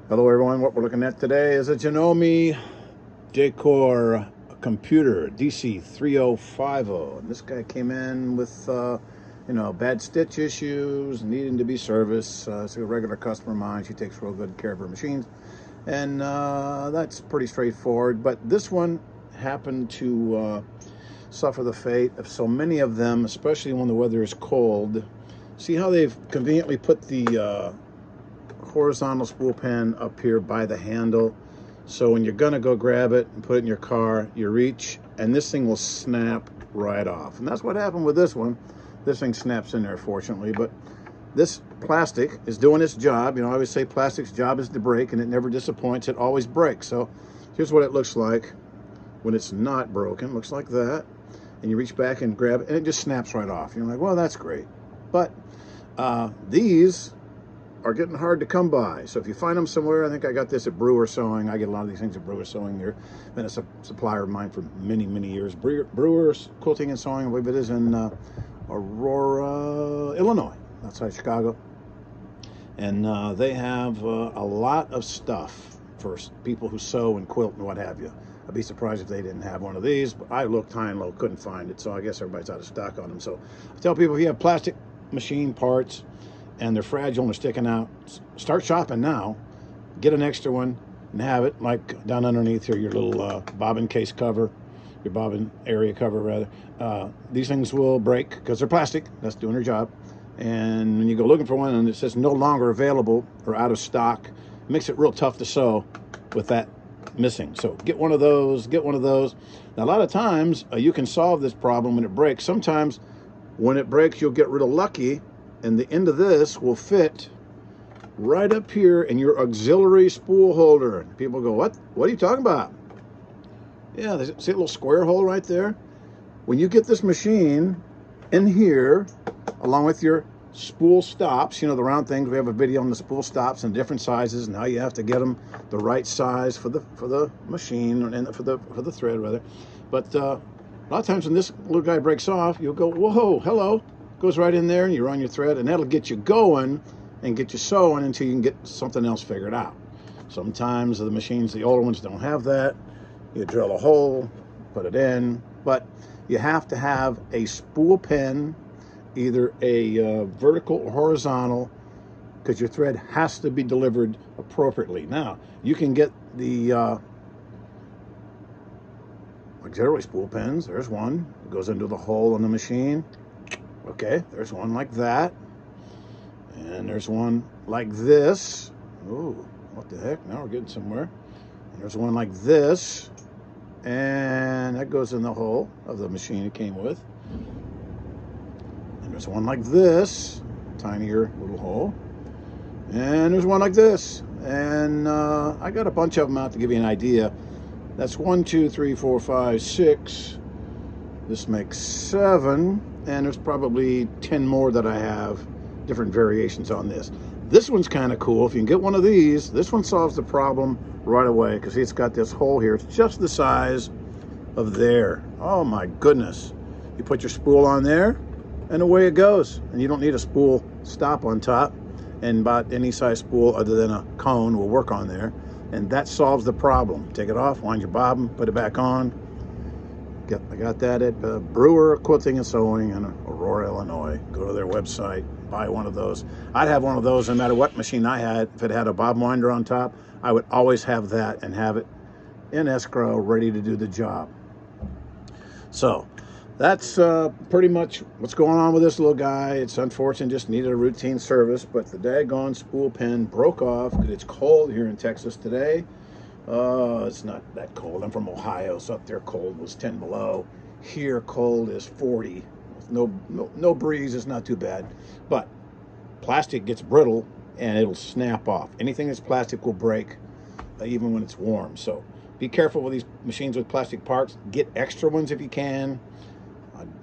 Hello everyone, what we're looking at today is a Janome Decor computer DC3050. And this guy came in with bad stitch issues, needing to be serviced. It's a regular customer of mine. She takes real good care of her machines, and that's pretty straightforward. But this one happened to suffer the fate of so many of them, especially when the weather is cold. See how they've conveniently put the horizontal spool pen up here by the handle, so when you're gonna go grab it and put it in your car, you reach and this thing will snap right off. And that's what happened with this one. This thing snaps in there, fortunately, but this plastic is doing its job. You know, I always say plastic's job is to break, and it never disappoints. It always breaks. So here's what it looks like when it's not broken. It looks like that, and you reach back and grab it and it just snaps right off. You're like, well, that's great. But these are getting hard to come by. So if you find them somewhere, I think I got this at Brewer Sewing. I get a lot of these things at Brewer Sewing. They've been a supplier of mine for many, many years. Brewer's Quilting and Sewing, I believe it is in Aurora, Illinois, outside Chicago. And they have a lot of stuff for people who sew and quilt and what have you. I'd be surprised if they didn't have one of these, but I looked high and low, couldn't find it, so I guess everybody's out of stock on them. So I tell people, if you have plastic machine parts and they're fragile and they're sticking out, start shopping now. Get an extra one and have it like down underneath here, your little bobbin case cover, your bobbin area cover rather. These things will break because they're plastic. That's doing their job. And when you go looking for one and it says no longer available or out of stock, it makes it real tough to sew with that missing. So get one of those, get one of those. Now a lot of times you can solve this problem when it breaks. Sometimes when it breaks, you'll get real lucky and the end of this will fit right up here in your auxiliary spool holder. People go, what are you talking about? Yeah, see a little square hole right there? When you get this machine in here, along with your spool stops, you know, the round things, we have a video on the spool stops and different sizes and how you have to get them the right size for the machine and for the thread rather. But a lot of times when this little guy breaks off, you'll go, whoa, hello. Goes right in there and you run your thread, and that'll get you going and get you sewing until you can get something else figured out. Sometimes the machines, the older ones, don't have that. You drill a hole, put it in, but you have to have a spool pen, either a vertical or horizontal, because your thread has to be delivered appropriately. Now, you can get the auxiliary spool pens. There's one. It goes into the hole on the machine. Okay, there's one like that. And there's one like this. Ooh, what the heck? Now we're getting somewhere. And there's one like this. And that goes in the hole of the machine it came with. And there's one like this. Tinier little hole. And there's one like this. And I got a bunch of them out to give you an idea. That's 1, 2, 3, 4, 5, 6. This makes 7. And there's probably 10 more that I have, different variations on this. This one's kind of cool. If you can get one of these, this one solves the problem right away, because see, it's got this hole here. It's just the size of there. Oh my goodness. You put your spool on there and away it goes. And you don't need a spool stop on top, and about any size spool other than a cone will work on there. And that solves the problem. Take it off, wind your bobbin, put it back on. I got that at Brewer Quilting and Sewing in Aurora, Illinois. Go to their website, buy one of those. I'd have one of those no matter what machine I had. If it had a bobbin winder on top, I would always have that and have it in escrow, ready to do the job. So that's pretty much what's going on with this little guy. It's unfortunate, just needed a routine service, but the daggone spool pen broke off because it's cold here in Texas today. It's not that cold. I'm from Ohio, so up there cold was 10 below. Here cold is 40. No breeze. It's not too bad. But plastic gets brittle and it'll snap off. Anything that's plastic will break, even when it's warm. So be careful with these machines with plastic parts. Get extra ones if you can.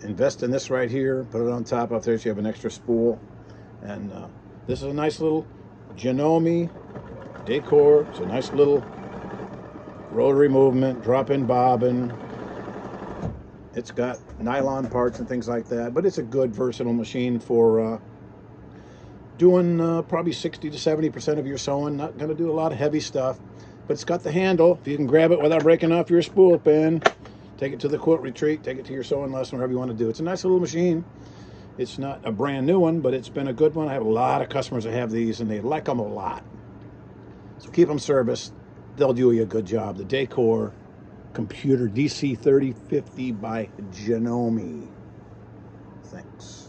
Invest in this right here. Put it on top up there so you have an extra spool. And this is a nice little Janome Decor. It's a nice little rotary movement, drop-in bobbin. It's got nylon parts and things like that, but it's a good versatile machine for doing probably 60 to 70% of your sewing. Not going to do a lot of heavy stuff, but it's got the handle. If you can grab it without breaking off your spool pin, take it to the quilt retreat, take it to your sewing lesson, whatever you want to do. It's a nice little machine. It's not a brand new one, but it's been a good one. I have a lot of customers that have these, and they like them a lot. So keep them serviced. They'll do you a good job. The Decor Computer DC3050 by Janome. Thanks.